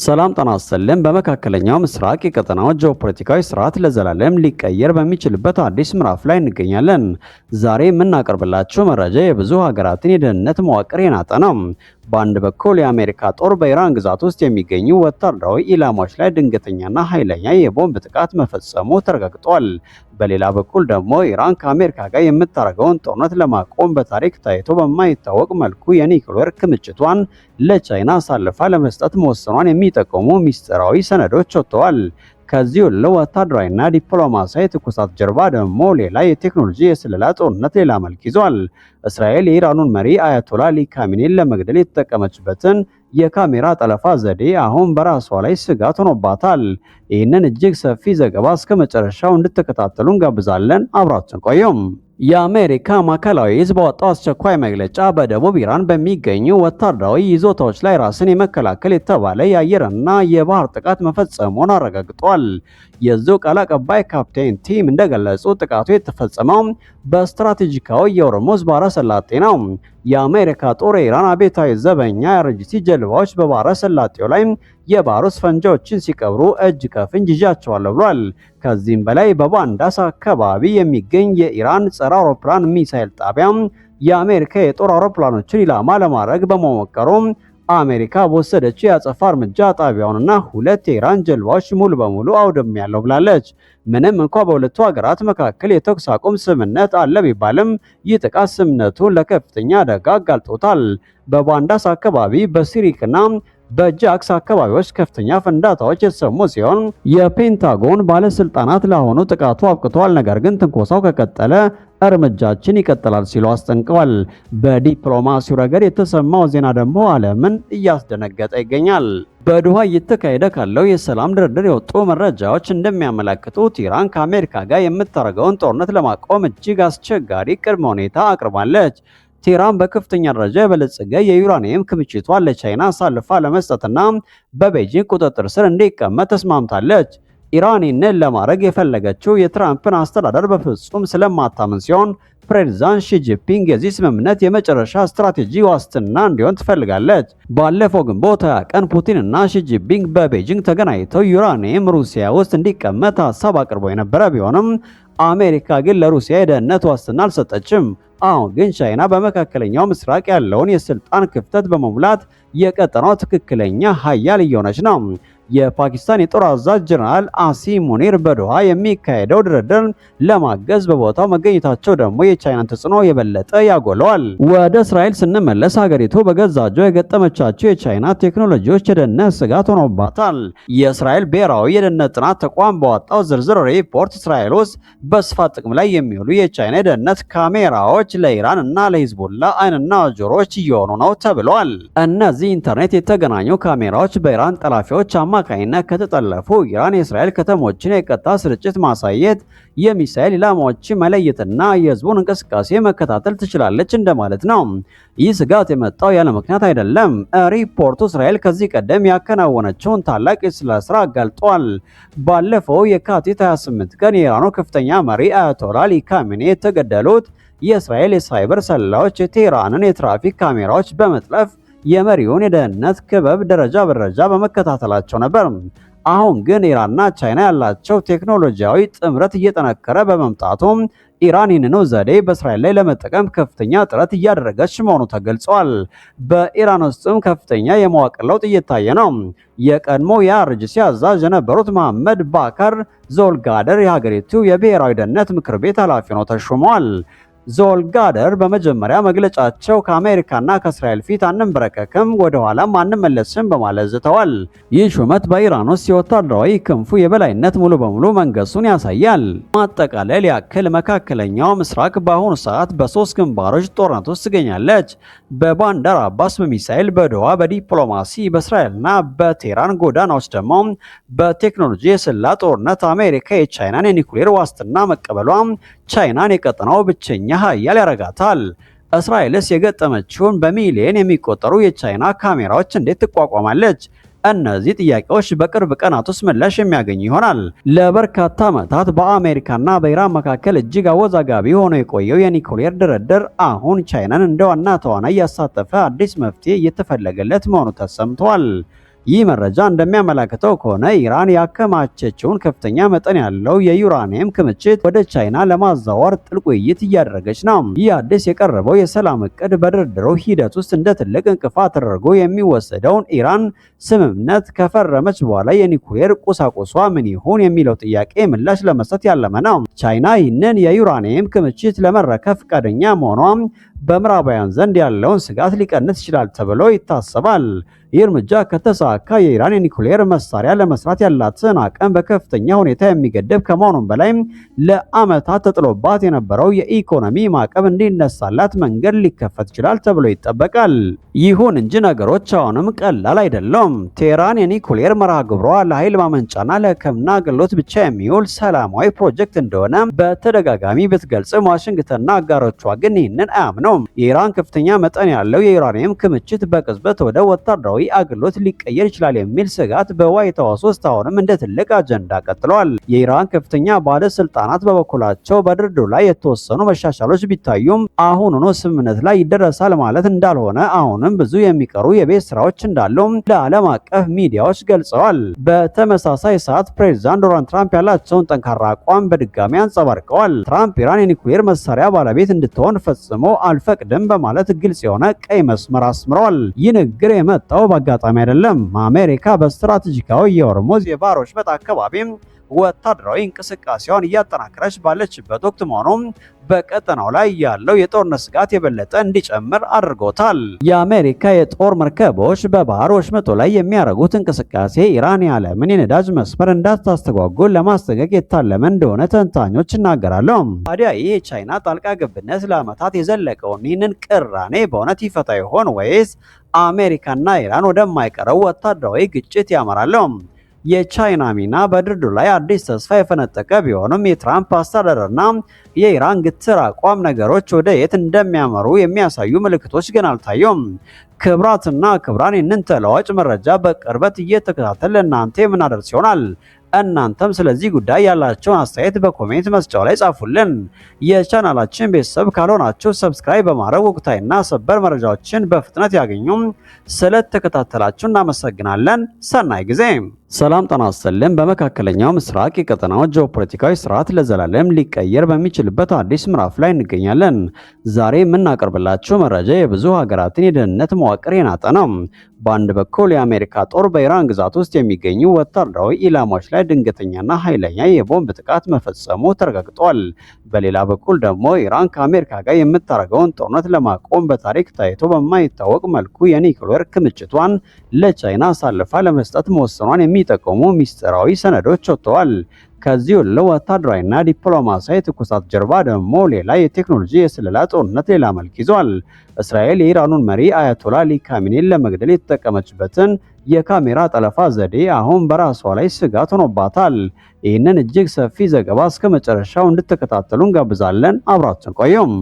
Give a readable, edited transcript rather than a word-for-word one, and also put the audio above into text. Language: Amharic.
ሰላም ጤና ይስጥልን። በመካከለኛው ምስራቅ የቀጠናው ጂኦፖለቲካዊ ስርዓት ለዘላለም ሊቀየር በሚችልበት አዲስ ምዕራፍ ላይ እንገኛለን። ዛሬ የምናቀርብላችሁ መረጃ የብዙ ሀገራትን የደህንነት መዋቅር የናጠ ነው። በአንድ በኩል የአሜሪካ ጦር በኢራን ግዛት ውስጥ የሚገኙ ወታደራዊ ኢላማዎች ላይ ድንገተኛና ኃይለኛ የቦምብ ጥቃት መፈጸሙ ተረጋግጧል። በሌላ በኩል ደግሞ ኢራን ከአሜሪካ ጋር የምታደርገውን ጦርነት ለማቆም በታሪክ ታይቶ በማይታወቅ መልኩ የኒውክሌር ክምችቷን ለቻይና አሳልፋ ለመስጠት መወሰኗን የሚጠቁሙ ሚስጥራዊ ሰነዶች ወጥተዋል። ከዚህ ሁሉ ወታደራዊና ዲፕሎማሲያዊ ትኩሳት ጀርባ ደግሞ ሌላ የቴክኖሎጂ የስለላ ጦርነት ሌላ መልክ ይዟል። እስራኤል የኢራኑን መሪ አያቶላ አሊ ካሚኒን ለመግደል የተጠቀመችበትን የካሜራ ጠለፋ ዘዴ አሁን በራሷ ላይ ስጋት ሆኖባታል። ይህንን እጅግ ሰፊ ዘገባ እስከ መጨረሻው እንድትከታተሉ እንጋብዛለን። አብራችን ቆዩም። የአሜሪካ ማዕከላዊ ዕዝ ባወጣው አስቸኳይ መግለጫ በደቡብ ኢራን በሚገኙ ወታደራዊ ይዞታዎች ላይ ራስን የመከላከል የተባለ የአየርና የባህር ጥቃት መፈጸሙን አረጋግጧል። የዙ ቃል አቀባይ ካፕቴን ቲም እንደገለጹ ጥቃቱ የተፈጸመው በስትራቴጂካዊ የሆርሙዝ ባህረ ሰላጤ ነው። የአሜሪካ ጦር የኢራን አብዮታዊ ዘበኛ የአርጂሲ ጀልባዎች በባህረ ሰላጤው ላይ የባህር ውስጥ ፈንጂዎችን ሲቀብሩ እጅ ከፍንጅ ይዣቸዋል ብሏል። ከዚህም በላይ በባንዳስ አካባቢ የሚገኝ የኢራን ጸረ አውሮፕላን ሚሳኤል ጣቢያ የአሜሪካ የጦር አውሮፕላኖችን ኢላማ ለማድረግ በመሞከሩ አሜሪካ በወሰደችው የአጸፋ እርምጃ ጣቢያውንና ሁለት የኢራን ጀልባዎች ሙሉ በሙሉ አውድሜያለሁ ብላለች። ምንም እንኳ በሁለቱ ሀገራት መካከል የተኩስ አቁም ስምምነት አለ ቢባልም ይህ ጥቃት ስምምነቱን ለከፍተኛ አደጋ አጋልጦታል። በባንዳስ አካባቢ በሲሪክና በጃክስ አካባቢዎች ከፍተኛ ፍንዳታዎች የተሰሙ ሲሆን የፔንታጎን ባለስልጣናት ለአሁኑ ጥቃቱ አብቅቷል፣ ነገር ግን ትንኮሳው ከቀጠለ እርምጃችን ይቀጥላል ሲሉ አስጠንቅቀዋል። በዲፕሎማሲው ረገድ የተሰማው ዜና ደግሞ ዓለምን እያስደነገጠ ይገኛል። በዶሃ እየተካሄደ ካለው የሰላም ድርድር የወጡ መረጃዎች እንደሚያመለክቱት ኢራን ከአሜሪካ ጋር የምታደርገውን ጦርነት ለማቆም እጅግ አስቸጋሪ ቅድመ ሁኔታ አቅርባለች። ቴህራን በከፍተኛ ደረጃ የበለጸገ የዩራኒየም ክምችቷን ለቻይና አሳልፋ ለመስጠትና በቤጂንግ ቁጥጥር ስር እንዲቀመጥ ተስማምታለች። ኢራን ይህንን ለማድረግ የፈለገችው የትራምፕን አስተዳደር በፍጹም ስለማታምን ሲሆን ፕሬዝዳንት ሺጂፒንግ የዚህ ስምምነት የመጨረሻ ስትራቴጂ ዋስትና እንዲሆን ትፈልጋለች። ባለፈው ግንቦት 20 ቀን ፑቲንና ሺጂፒንግ በቤጂንግ ተገናኝተው ዩራኒየም ሩሲያ ውስጥ እንዲቀመጥ ሀሳብ አቅርበው የነበረ ቢሆንም አሜሪካ ግን ለሩሲያ የደህንነት ዋስትና አልሰጠችም። አሁን ግን ቻይና በመካከለኛው ምስራቅ ያለውን የስልጣን ክፍተት በመሙላት የቀጠናው ትክክለኛ ሀያል እየሆነች ነው። የፓኪስታን የጦር አዛዥ ጀነራል አሲም ሙኒር በዶሃ የሚካሄደው ድርድር ለማገዝ በቦታው መገኘታቸው ደግሞ የቻይናን ተጽዕኖ የበለጠ ያጎለዋል። ወደ እስራኤል ስንመለስ ሀገሪቱ በገዛ እጇ የገጠመቻቸው የቻይና ቴክኖሎጂዎች የደህንነት ስጋት ሆኖባታል። የእስራኤል ብሔራዊ የደህንነት ጥናት ተቋም በወጣው ዝርዝር ሪፖርት እስራኤል ውስጥ በስፋት ጥቅም ላይ የሚውሉ የቻይና የደህንነት ካሜራዎች ለኢራን እና ለሂዝቦላ አይንና ጆሮዎች እየሆኑ ነው ተብሏል። እነዚህ ኢንተርኔት የተገናኙ ካሜራዎች በኢራን ጠላፊዎች አማካኝነት ከተጠለፉ ኢራን የእስራኤል ከተሞችን የቀጥታ ስርጭት ማሳየት፣ የሚሳኤል ኢላማዎችን መለየትና የህዝቡን እንቅስቃሴ መከታተል ትችላለች እንደማለት ነው። ይህ ስጋት የመጣው ያለ ምክንያት አይደለም። ሪፖርቱ እስራኤል ከዚህ ቀደም ያከናወነችውን ታላቅ የስለላ ስራ አጋልጧል። ባለፈው የካቲት 28 ቀን የኢራኑ ከፍተኛ መሪ አያቶላ አሊ ካሚኒ የተገደሉት የእስራኤል የሳይበር ሰላዮች የቴህራንን የትራፊክ ካሜራዎች በመጥለፍ የመሪውን የደህንነት ክበብ ደረጃ በደረጃ በመከታተላቸው ነበር። አሁን ግን ኢራንና ቻይና ያላቸው ቴክኖሎጂያዊ ጥምረት እየጠነከረ በመምጣቱ ኢራን ይህንኑ ዘዴ በእስራኤል ላይ ለመጠቀም ከፍተኛ ጥረት እያደረገች መሆኑ ተገልጿል። በኢራን ውስጥም ከፍተኛ የመዋቅር ለውጥ እየታየ ነው። የቀድሞ የአርጂሲ አዛዥ የነበሩት መሐመድ ባካር ዞልጋደር የሀገሪቱ የብሔራዊ ደህንነት ምክር ቤት ኃላፊ ሆነው ተሾመዋል። ዞልጋደር በመጀመሪያ መግለጫቸው ከአሜሪካና ከእስራኤል ፊት አንንበረከክም፣ ወደ ኋላም አንመለስም በማለት ዝተዋል። ይህ ሹመት በኢራን ውስጥ የወታደራዊ ክንፉ የበላይነት ሙሉ በሙሉ መንገሱን ያሳያል። ማጠቃለል ያክል መካከለኛው ምስራቅ በአሁኑ ሰዓት በሶስት ግንባሮች ጦርነት ውስጥ ትገኛለች። በባንዳር አባስ በሚሳኤል፣ በዶሃ በዲፕሎማሲ፣ በእስራኤልና በቴህራን ጎዳናዎች ደግሞ በቴክኖሎጂ የስለላ ጦርነት አሜሪካ የቻይናን የኒኩሌር ዋስትና መቀበሏ ቻይናን የቀጠናው ብቸኛ ሀያል ያረጋታል። እስራኤልስ የገጠመችውን በሚሊዮን የሚቆጠሩ የቻይና ካሜራዎች እንዴት ትቋቋማለች? እነዚህ ጥያቄዎች በቅርብ ቀናት ውስጥ ምላሽ የሚያገኙ ይሆናል። ለበርካታ ዓመታት በአሜሪካና በኢራን መካከል እጅግ አወዛጋቢ ሆኖ የቆየው የኒውክሌር ድርድር አሁን ቻይናን እንደ ዋና ተዋናይ ያሳተፈ አዲስ መፍትሄ እየተፈለገለት መሆኑ ተሰምቷል። ይህ መረጃ እንደሚያመለክተው ከሆነ ኢራን ያከማቸችውን ከፍተኛ መጠን ያለው የዩራኒየም ክምችት ወደ ቻይና ለማዛወር ጥልቅ ውይይት እያደረገች ነው። ይህ አዲስ የቀረበው የሰላም እቅድ በድርድሩ ሂደት ውስጥ እንደ ትልቅ እንቅፋት ተደርጎ የሚወሰደውን ኢራን ስምምነት ከፈረመች በኋላ የኒኩሌር ቁሳቁሷ ምን ይሁን የሚለው ጥያቄ ምላሽ ለመስጠት ያለመ ነው። ቻይና ይህንን የዩራኒየም ክምችት ለመረከብ ፈቃደኛ መሆኗ በምዕራባውያን ዘንድ ያለውን ስጋት ሊቀንስ ይችላል ተብሎ ይታሰባል። ይህ እርምጃ ከተሳካ የኢራን የኒኩሌር መሳሪያ ለመስራት ያላትን አቅም በከፍተኛ ሁኔታ የሚገድብ ከመሆኑም በላይ ለዓመታት ተጥሎባት የነበረው የኢኮኖሚ ማዕቀብ እንዲነሳላት መንገድ ሊከፈት ይችላል ተብሎ ይጠበቃል። ይሁን እንጂ ነገሮች አሁንም ቀላል አይደለም። ቴህራን የኒኩሌር መርሃ ግብሯ ለኃይል ማመንጫና ለሕክምና አገልግሎት ብቻ የሚውል ሰላማዊ ፕሮጀክት እንደሆነ በተደጋጋሚ ብትገልጽም ዋሽንግተንና አጋሮቿ ግን ይህንን አያምኑም። የኢራን ከፍተኛ መጠን ያለው የዩራኒየም ክምችት በቅጽበት ወደ ወታደራዊ አገልግሎት ሊቀየር ይችላል የሚል ስጋት በዋይት ሃውስ ውስጥ አሁንም እንደ ትልቅ አጀንዳ ቀጥሏል። የኢራን ከፍተኛ ባለስልጣናት በበኩላቸው በድርድሩ ላይ የተወሰኑ መሻሻሎች ቢታዩም አሁኑኑ ስምምነት ላይ ይደረሳል ማለት እንዳልሆነ አሁንም ብዙ የሚቀሩ የቤት ስራዎች እንዳሉ ለዓለም አቀፍ ሚዲያዎች ገልጸዋል። በተመሳሳይ ሰዓት ፕሬዚዳንት ዶናልድ ትራምፕ ያላቸውን ጠንካራ አቋም በድጋሚ አንጸባርቀዋል። ትራምፕ ኢራን የኒኩሌር መሳሪያ ባለቤት እንድትሆን ፈጽሞ አልፈቅድም በማለት ግልጽ የሆነ ቀይ መስመር አስምረዋል። ይህ ንግግር የመጣው በአጋጣሚ አይደለም። አሜሪካ በስትራቴጂካዊ የሆርሙዝ የባህር ወሽመጥ አካባቢ ወታደራዊ እንቅስቃሴዋን እያጠናከረች ባለችበት ወቅት መሆኑም በቀጠናው ላይ ያለው የጦርነት ስጋት የበለጠ እንዲጨምር አድርጎታል። የአሜሪካ የጦር መርከቦች በባህር ወሽመጡ ላይ የሚያደርጉት እንቅስቃሴ ኢራን የዓለምን የነዳጅ መስመር እንዳታስተጓጉል ለማስጠንቀቅ የታለመ እንደሆነ ተንታኞች ይናገራሉ። ታዲያ ይህ የቻይና ጣልቃ ገብነት ለዓመታት የዘለቀውን ይህንን ቅራኔ በእውነት ይፈታ ይሆን ወይስ አሜሪካና ኢራን ወደማይቀረው ወታደራዊ ግጭት ያመራሉ? የቻይና ሚና በድርድሩ ላይ አዲስ ተስፋ የፈነጠቀ ቢሆንም የትራምፕ አስተዳደርና የኢራን ግትር አቋም ነገሮች ወደ የት እንደሚያመሩ የሚያሳዩ ምልክቶች ግን አልታዩም። ክብራትና ክብራን ይህንን ተለዋጭ መረጃ በቅርበት እየተከታተል ለእናንተ የምናደርስ ይሆናል። እናንተም ስለዚህ ጉዳይ ያላቸውን አስተያየት በኮሜንት መስጫው ላይ ጻፉልን። የቻናላችን ቤተሰብ ካልሆናችሁ ሰብስክራይብ በማድረግ ወቅታዊና ሰበር መረጃዎችን በፍጥነት ያገኙም። ስለተከታተላችሁ እናመሰግናለን። ሰናይ ጊዜ። ሰላም ጤና ይስጥልን። በመካከለኛው ምስራቅ የቀጠናው ጂኦፖለቲካዊ ስርዓት ለዘላለም ሊቀየር በሚችልበት አዲስ ምዕራፍ ላይ እንገኛለን። ዛሬ የምናቀርብላችሁ መረጃ የብዙ ሀገራትን የደህንነት መዋቅር የናጠ ነው። በአንድ በኩል የአሜሪካ ጦር በኢራን ግዛት ውስጥ የሚገኙ ወታደራዊ ኢላማዎች ላይ ድንገተኛና ኃይለኛ የቦምብ ጥቃት መፈጸሙ ተረጋግጧል። በሌላ በኩል ደግሞ ኢራን ከአሜሪካ ጋር የምታደርገውን ጦርነት ለማቆም በታሪክ ታይቶ በማይታወቅ መልኩ የኒውክሌር ክምችቷን ለቻይና አሳልፋ ለመስጠት መወሰኗን የሚጠቁሙ ሚስጥራዊ ሰነዶች ወጥተዋል። ከዚህ ሁሉ ወታደራዊና ዲፕሎማሲያዊ ትኩሳት ጀርባ ደግሞ ሌላ የቴክኖሎጂ የስለላ ጦርነት ሌላ መልክ ይዟል። እስራኤል የኢራኑን መሪ አያቶላ አሊ ካሚኔን ለመግደል የተጠቀመችበትን የካሜራ ጠለፋ ዘዴ አሁን በራሷ ላይ ስጋት ሆኖባታል። ይህንን እጅግ ሰፊ ዘገባ እስከ መጨረሻው እንድትከታተሉ እንጋብዛለን። አብራችን ቆዩም።